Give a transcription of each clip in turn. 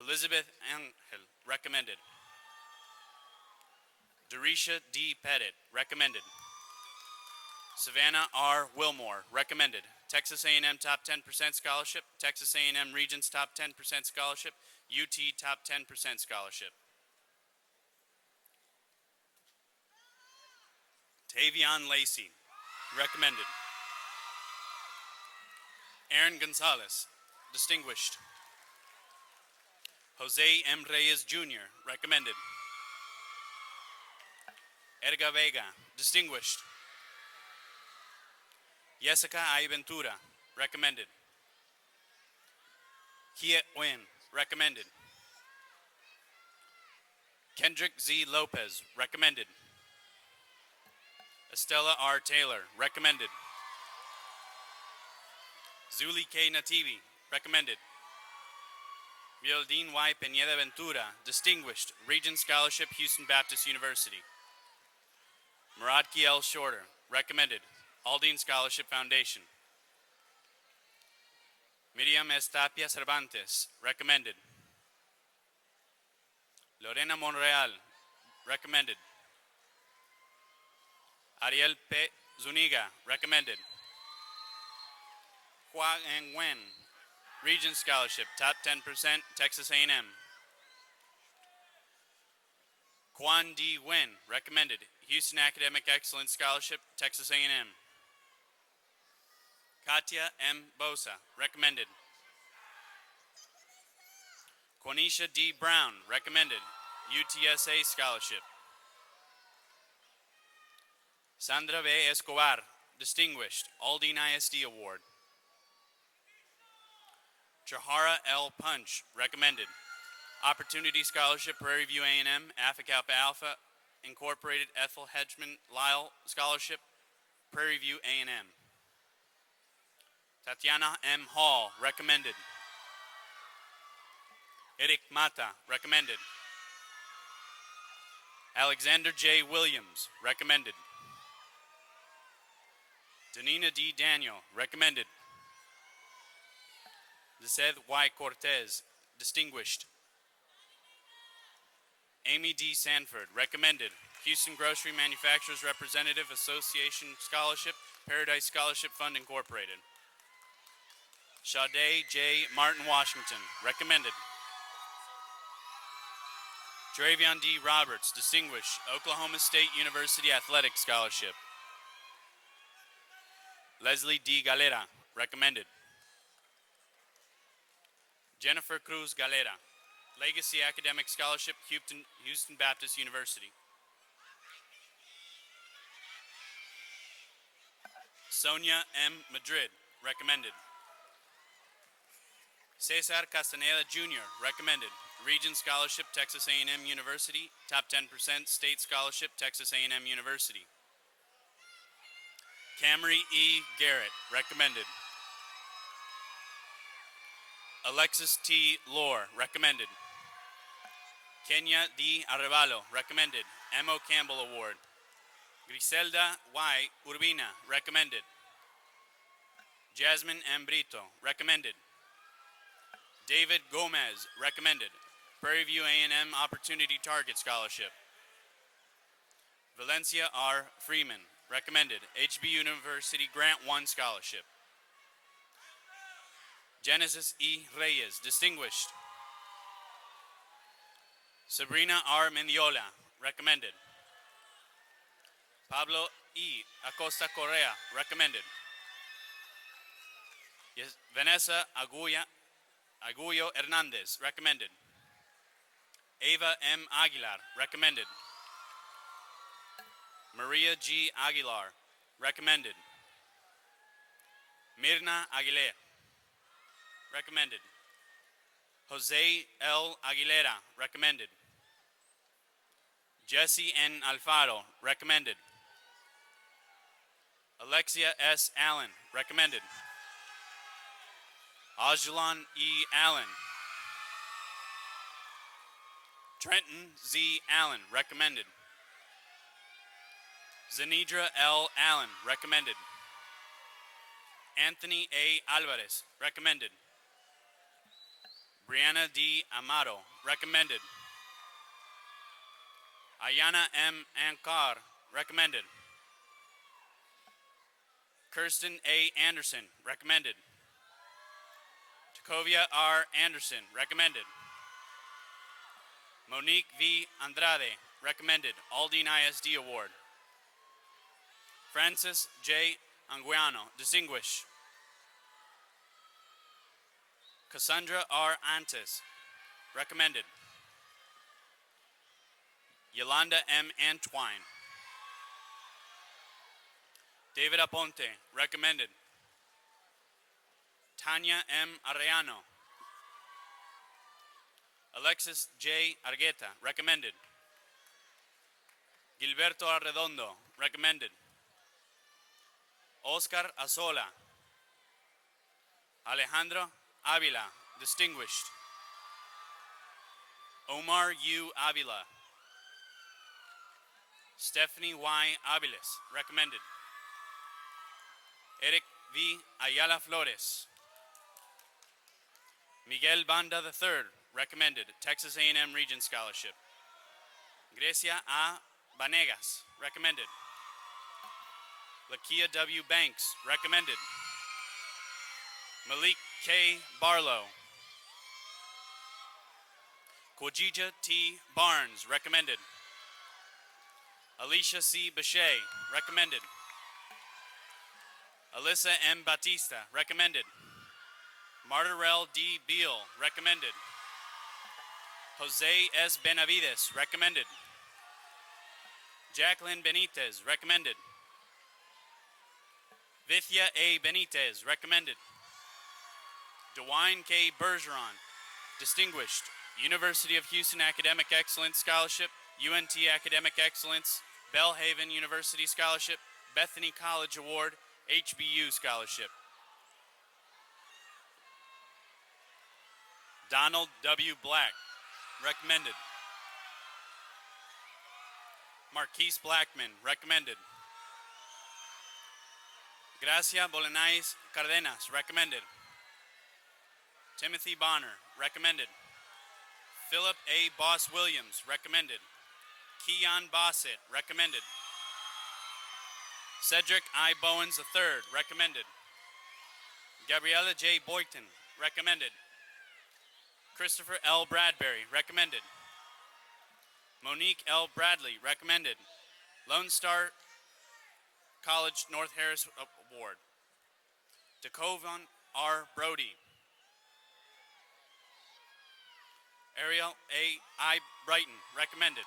Elizabeth Angel, recommended. Darisha D. Pettit, recommended. Savannah R. Wilmore, recommended. Texas A&M Top 10% Scholarship, Texas A&M Regents Top 10% Scholarship, UT Top 10% Scholarship. Tavion Lacey, recommended. Aaron Gonzalez, distinguished. Jose M. Reyes Jr., recommended. Edgar Vega, distinguished. Jessica I. Ventura, recommended. Kia Nguyen, recommended. Kendrick Z. Lopez, recommended. Estella R. Taylor, recommended. Zuli K. Nativi, recommended. Vildine Y. Peñeda Ventura, distinguished, Regent Scholarship, Houston Baptist University. Muradki L. Shorter, recommended, Aldine Scholarship Foundation. Miriam S. Tapia Cervantes, recommended. Lorena Monreal, recommended. Ariel P. Zuniga, recommended. Hua Nguyen, Regent Scholarship, Top 10%, Texas A&M. Quan D. Nguyen, recommended. Houston Academic Excellence Scholarship, Texas A&M. Katia M. Bosa, recommended. Quanisha D. Brown, recommended. UTSA Scholarship. Sandra V. Escobar, distinguished, Aldine ISD Award. Chahara L. Punch, recommended. Opportunity Scholarship, Prairie View A&M, Alpha Kappa Alpha, Incorporated Ethel Hedgeman Lyle Scholarship, Prairie View A&M. Tatiana M. Hall, recommended. Eric Mata, recommended. Alexander J. Williams, recommended. Danina D. Daniel, recommended. Lizeth Y. Cortez, distinguished. Amy D. Sanford, recommended. Houston Grocery Manufacturers Representative Association Scholarship, Paradise Scholarship Fund Incorporated. Sade J. Martin Washington, recommended. Dravion D. Roberts, distinguished, Oklahoma State University Athletic Scholarship. Leslie D. Galera, recommended. Jennifer Cruz Galera, Legacy Academic Scholarship, Houston Baptist University. Sonia M. Madrid, recommended. Cesar Castaneda Jr., recommended. Regent Scholarship, Texas A&M University. Top 10% State Scholarship, Texas A&M University. Camry E. Garrett, recommended. Alexis T. Lohr, recommended. Kenya D. Arevalo, recommended. M.O. Campbell Award. Griselda Y. Urbina, recommended. Jasmine M. Brito, recommended. David Gomez, recommended. Prairie View A&M Opportunity Target Scholarship. Valencia R. Freeman, recommended. HB University Grant 1 Scholarship. Genesis E. Reyes, distinguished. Sabrina R. Mendiola, recommended. Pablo E. Acosta Correa, recommended. Vanessa Aguyo Hernandez, recommended. Ava M. Aguilar, recommended. Maria G. Aguilar, recommended. Mirna Aguilera, recommended. Jose L. Aguilera, recommended. Jesse N. Alfaro, recommended. Alexia S. Allen, recommended. Ajalon E. Allen. Trenton Z. Allen, recommended. Zenidra L. Allen, recommended. Anthony A. Alvarez, recommended. Brianna D. Amato, recommended. Ayana M. Ankar, recommended. Kirsten A. Anderson, recommended. Tacovia R. Anderson, recommended. Monique V. Andrade, recommended, Aldine ISD Award. Francis J. Anguiano, distinguished. Cassandra R. Antes, recommended. Yolanda M. Antwine. David Aponte, recommended. Tanya M. Arellano. Alexis J. Argueta, recommended. Gilberto Arredondo, recommended. Oscar Azola. Alejandro Avila, distinguished. Omar U. Avila. Stephanie Y. Aviles, recommended. Eric V. Ayala Flores. Miguel Banda III, recommended, Texas A&M Regents Scholarship. Grecia A. Vanegas, recommended. Lakia W. Banks, recommended. Malik K. Barlow. Kwajija T. Barnes, recommended. Alicia C. Bechet, recommended. Alyssa M. Batista, recommended. Martirel D. Beal, recommended. Jose S. Benavides, recommended. Jacqueline Benitez, recommended. Vithya A. Benitez, recommended. DeWine K. Bergeron, distinguished, University of Houston Academic Excellence Scholarship, UNT Academic Excellence, Belhaven University Scholarship, Bethany College Award, HBU Scholarship. Donald W. Black, recommended. Marquise Blackman, recommended. Gracia Bolanais Cardenas, recommended. Timothy Bonner, recommended. Philip A. Boss Williams, recommended. Keon Bossett, recommended. Cedric I. Bowens III, recommended. Gabriella J. Boyton, recommended. Christopher L. Bradbury, recommended. Monique L. Bradley, recommended. Lone Star College North Harris Award. Dakovan R. Brody. Ariel A. I. Brighton, recommended.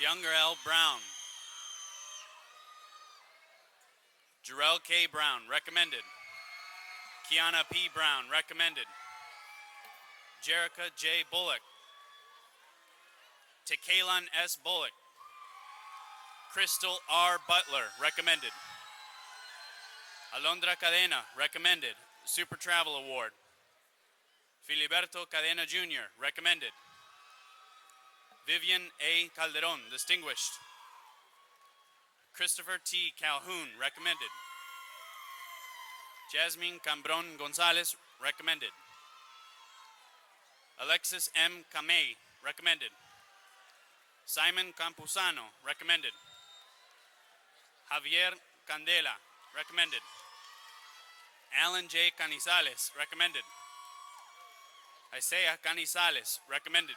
Younger L. Brown. Jarrell K. Brown, recommended. Kiana P. Brown, recommended. Jerica J. Bullock. Tekalan S. Bullock. Crystal R. Butler, recommended. Alondra Cadena, recommended, Super Travel Award. Filiberto Cadena Jr., recommended. Vivian A. Calderon, distinguished. Christopher T. Calhoun, recommended. Jasmine Cambron Gonzalez, recommended. Alexis M. Kamei, recommended. Simon Campuzano, recommended. Javier Candela, recommended. Alan J. Canizales, recommended. Isaiah Canizales, recommended.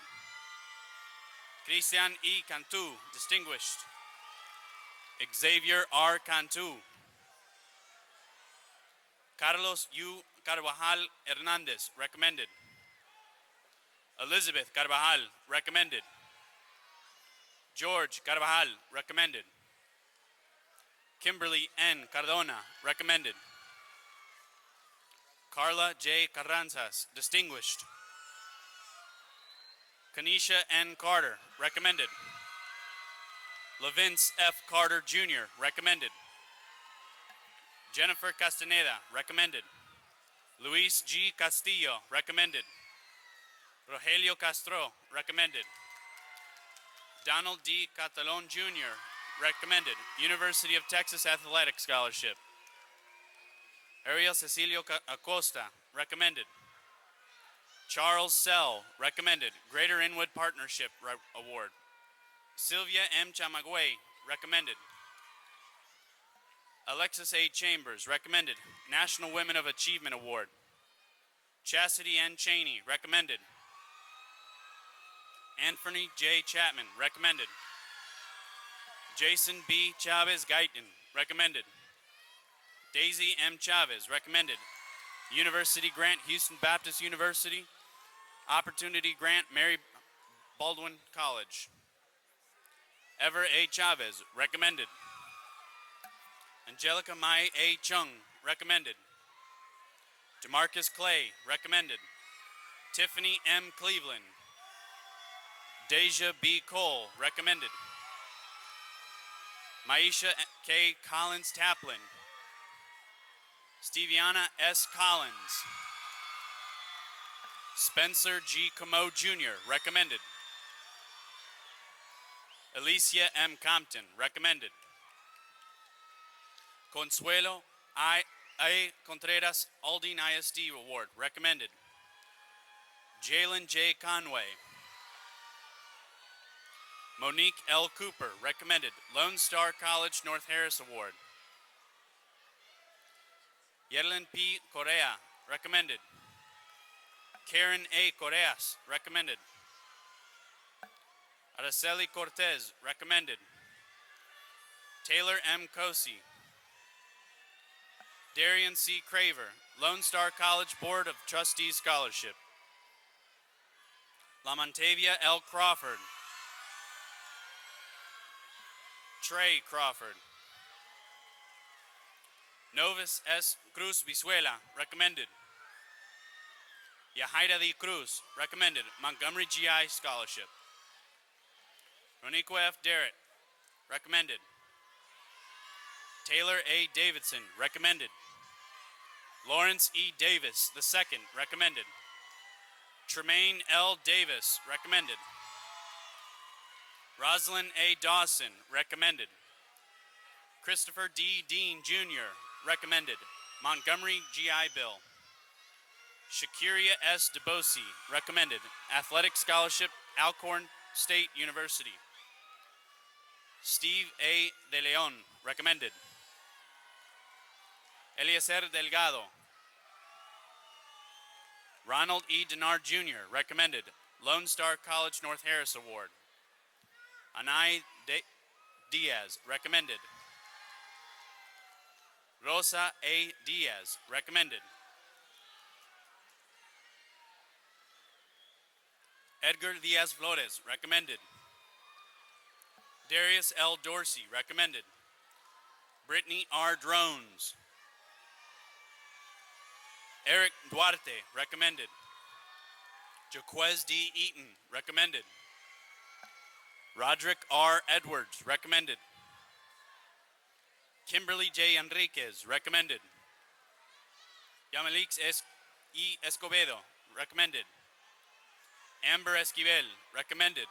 Christian E. Cantu, distinguished. Xavier R. Cantu. Carlos U. Carvajal Hernandez, recommended. Elizabeth Carvajal, recommended. George Carvajal, recommended. Kimberly N. Cardona, recommended. Carla J. Carranzas, distinguished. Kanisha N. Carter, recommended. LaVince F. Carter Jr., recommended. Jennifer Castaneda, recommended. Luis G. Castillo, recommended. Rogelio Castro, recommended. Donald D. Catalon Jr., recommended, University of Texas Athletic Scholarship. Ariel Cecilio Acosta, recommended. Charles Sell, recommended. Greater Inwood Partnership Award. Sylvia M. Chamagüey, recommended. Alexis A. Chambers, recommended. National Women of Achievement Award. Chastity N. Cheney, recommended. Anthony J. Chapman, recommended. Jason B. Chavez Guyton, recommended. Daisy M. Chavez, recommended. University Grant, Houston Baptist University. Opportunity Grant, Mary Baldwin College. Ever A. Chavez, recommended. Angelica Mai A. Chung, recommended. DeMarcus Clay, recommended. Tiffany M. Cleveland. Deja B. Cole, recommended. Maisha K. Collins Taplin. Steviana S. Collins. Spencer G. Comeau Jr., recommended. Alicia M. Compton, recommended. Consuelo A. Contreras Aldine ISD Award, recommended. Jalen J. Conway. Monique L. Cooper, recommended. Lone Star College North Harris Award. Yerlin P. Correa, recommended. Karen A. Correas, recommended. Araceli Cortez, recommended. Taylor M. Cosi. Darian C. Craver, Lone Star College Board of Trustees Scholarship. Lamontavia L. Crawford. Trey Crawford. Novus S. Cruz Visuela, recommended. Yahaira D. Cruz, recommended. Montgomery GI Scholarship. Ronico F. Derritt, recommended. Taylor A. Davidson, recommended. Lawrence E. Davis, II, recommended. Tremaine L. Davis, recommended. Rosalind A. Dawson, recommended. Christopher D. Dean, Jr., recommended. Montgomery GI Bill. Shakiria S. DeBosi, recommended. Athletic Scholarship, Alcorn State University. Steve A. De Leon, recommended. Eliezer Delgado. Ronald E. Denard Jr., recommended. Lone Star College North Harris Award. Anay Diaz, recommended. Rosa A. Diaz, recommended. Edgar Diaz Flores, recommended. Darius L. Dorsey, recommended. Brittany R. Drones. Eric Duarte, recommended. Jaquez D. Eaton, recommended. Roderick R. Edwards, recommended. Kimberly J. Enriquez, recommended. Yamalix E. Escobedo, recommended. Amber Esquivel, recommended.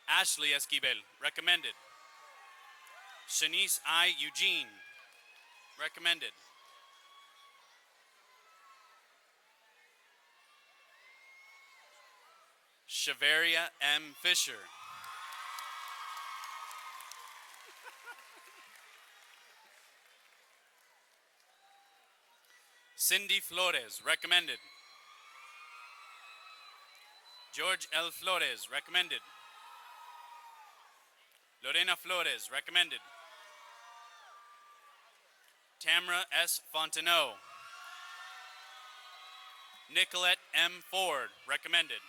Ashley Esquivel, recommended. Shanice I. Eugene, recommended. Shavaria M. Fisher. Cindy Flores, recommended. George L. Flores, recommended. Lorena Flores, recommended. Tamara S. Fontenot. Nicolette M. Ford, recommended.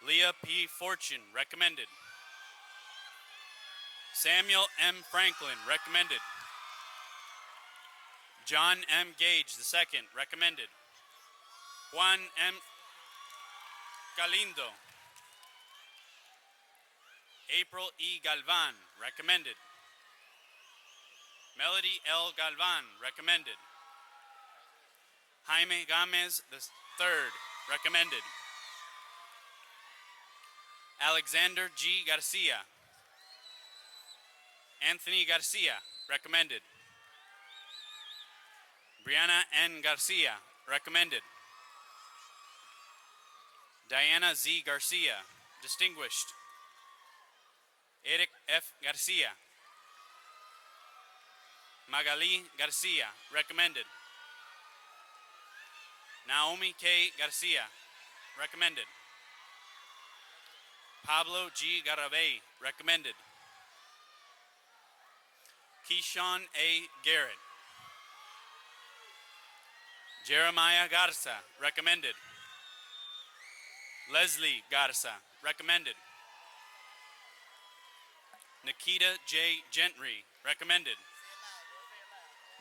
Leah P. Fortune, recommended. Samuel M. Franklin, recommended. John M. Gage II, recommended. Juan M. Galindo. April E. Galvan, recommended. Melody L. Galvan, recommended. Jaime Gomez III, recommended. Alexander G. Garcia. Anthony Garcia, recommended. Brianna N. Garcia, recommended. Diana Z. Garcia, distinguished. Eric F. Garcia. Magali Garcia, recommended. Naomi K. Garcia, recommended. Pablo G. Garabay, recommended. Keyshawn A. Garrett. Jeremiah Garza, recommended. Leslie Garza, recommended. Nikita J. Gentry, recommended.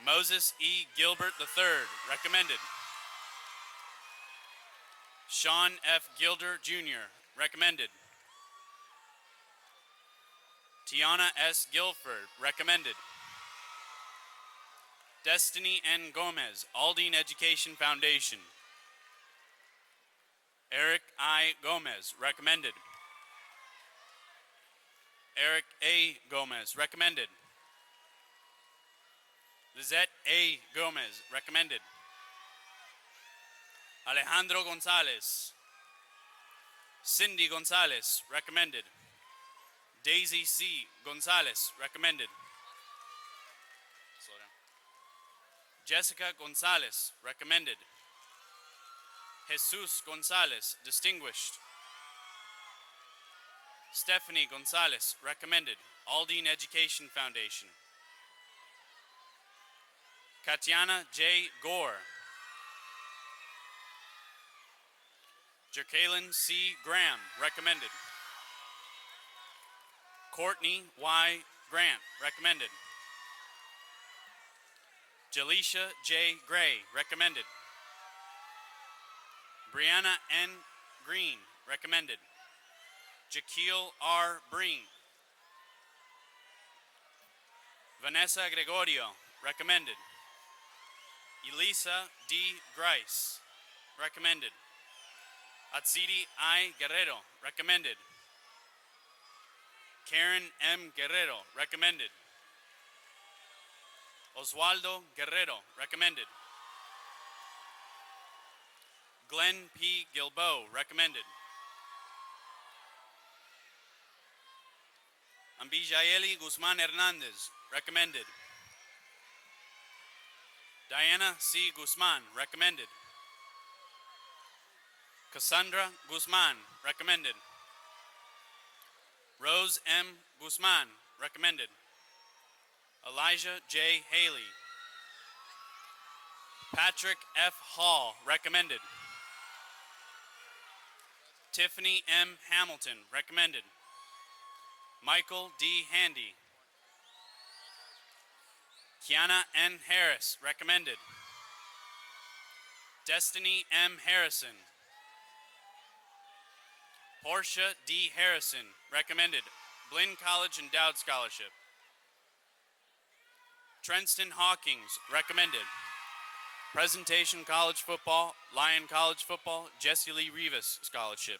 Moses E. Gilbert III, recommended. Sean F. Gilder Jr., recommended. Tiana S. Guilford, recommended. Destiny N. Gomez, Aldine Education Foundation. Eric I. Gomez, recommended. Eric A. Gomez, recommended. Lizette A. Gomez, recommended. Alejandro Gonzalez. Cindy Gonzalez, recommended. Daisy C. Gonzalez, recommended. Slow down. Jessica Gonzalez, recommended. Jesus Gonzalez, distinguished. Stephanie Gonzalez, recommended. Aldine Education Foundation. Katiana J. Gore. Jerkalyn C. Graham, recommended. Courtney Y. Grant, recommended. Jaleisha J. Gray, recommended. Brianna N. Green, recommended. Jaquil R. Breen. Vanessa Gregorio, recommended. Elisa D. Grice, recommended. Atsiri I. Guerrero, recommended. Karen M. Guerrero, recommended. Oswaldo Guerrero, recommended. Glenn P. Gilbo, recommended. Ambijaeli Guzman Hernandez, recommended. Diana C. Guzman, recommended. Cassandra Guzman, recommended. Rose M. Guzman, recommended. Elijah J. Haley. Patrick F. Hall, recommended. Tiffany M. Hamilton, recommended. Michael D. Handy. Kiana N. Harris, recommended. Destiny M. Harrison. Portia D. Harrison, recommended. Blinn College Endowed Scholarship. Trenston Hawkins, recommended. Presentation College Football, Lyon College Football, Jesse Lee Rivas Scholarship.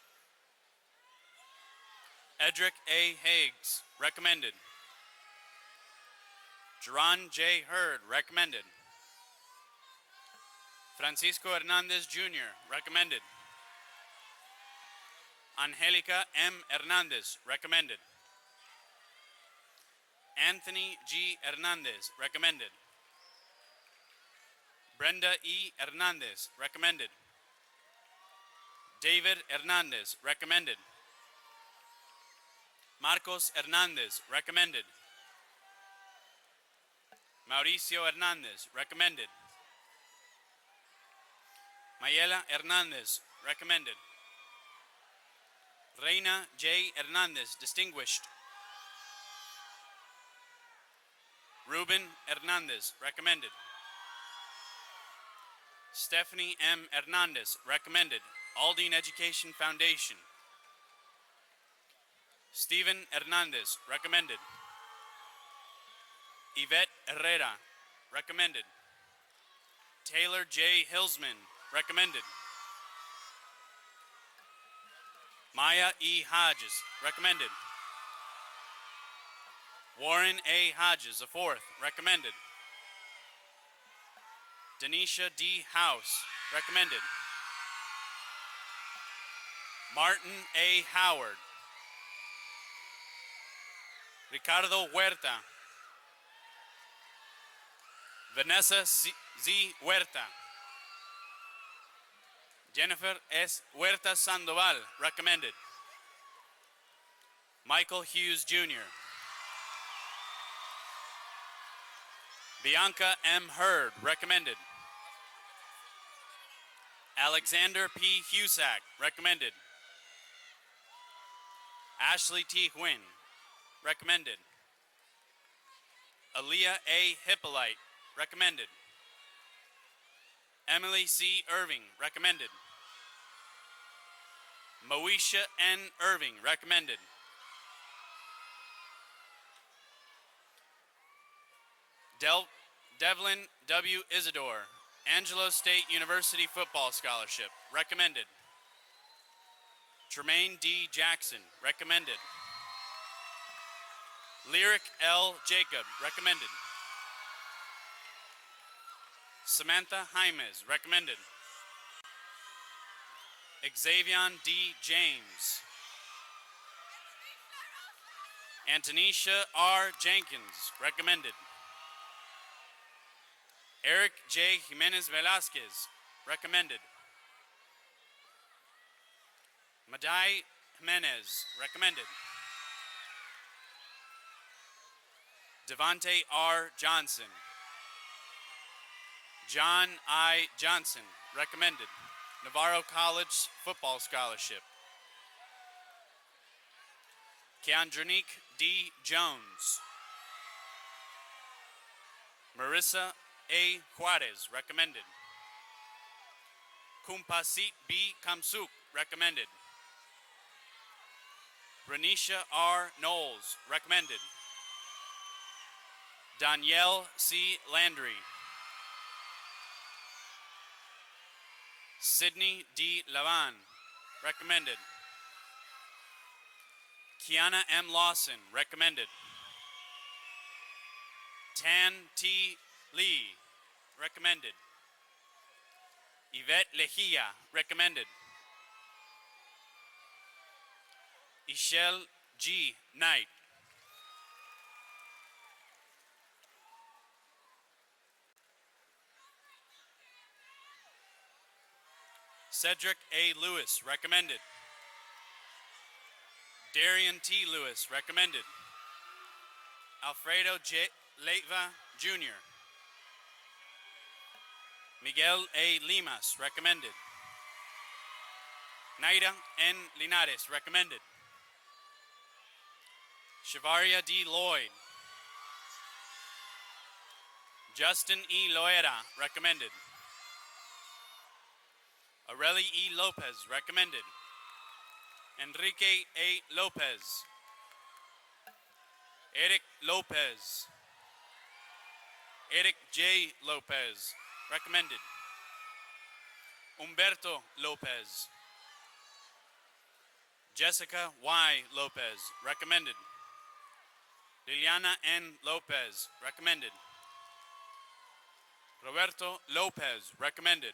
Edric A. Higgs, recommended. Jerron J. Hurd, recommended. Francisco Hernandez Jr., recommended. Angelica M. Hernandez, recommended. Anthony G. Hernandez, recommended. Brenda E. Hernandez, recommended. David Hernandez, recommended. Marcos Hernandez, recommended. Mauricio Hernandez, recommended. Mayela Hernandez, recommended. Reina J. Hernandez, distinguished. Ruben Hernandez, recommended. Stephanie M. Hernandez, recommended. Aldine Education Foundation. Stephen Hernandez, recommended. Yvette Herrera, recommended. Taylor J. Hillsman, recommended. Maya E. Hodges, recommended. Warren A. Hodges, IV, recommended. Denisha D. House, recommended. Martin A. Howard. Ricardo Huerta. Vanessa Z. Huerta. Jennifer S. Huerta Sandoval, recommended. Michael Hughes Jr. Bianca M. Hurd, recommended. Alexander P. Husak, recommended. Ashley T. Huynh, recommended. Aaliyah A. Hippolyte, recommended. Emily C. Irving, recommended. Moesha N. Irving, recommended. Devlin W. Isidore, Angelo State University Football Scholarship, recommended. Tremaine D. Jackson, recommended. Lyric L. Jacob, recommended. Samantha Jaimes, recommended. Xavion D. James. Antonisha R. Jenkins, recommended. Eric J. Jimenez Velasquez, recommended. Madai Jimenez, recommended. Devontae R. Johnson. John I. Johnson, recommended. Navarro College Football Scholarship. Keandronique D. Jones. Marissa A. Juarez, recommended. Kumpasit B. Kamsuk, recommended. Renisha R. Knowles, recommended. Danielle C. Landry. Sydney D. Lavan, recommended. Kiana M. Lawson, recommended. Tan T. Lee, recommended. Yvette Lejia, recommended. Ishel G. Knight. Cedric A. Lewis, recommended. Darian T. Lewis, recommended. Alfredo J. Leiva, Jr. Miguel A. Limas, recommended. Naira N. Linares, recommended. Shavaria D. Lloyd. Justin E. Loera, recommended. Areli E. Lopez, recommended. Enrique A. Lopez. Eric Lopez. Eric J. Lopez, recommended. Humberto Lopez. Jessica Y. Lopez, recommended. Liliana N. Lopez, recommended. Roberto Lopez, recommended.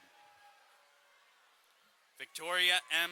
Victoria M.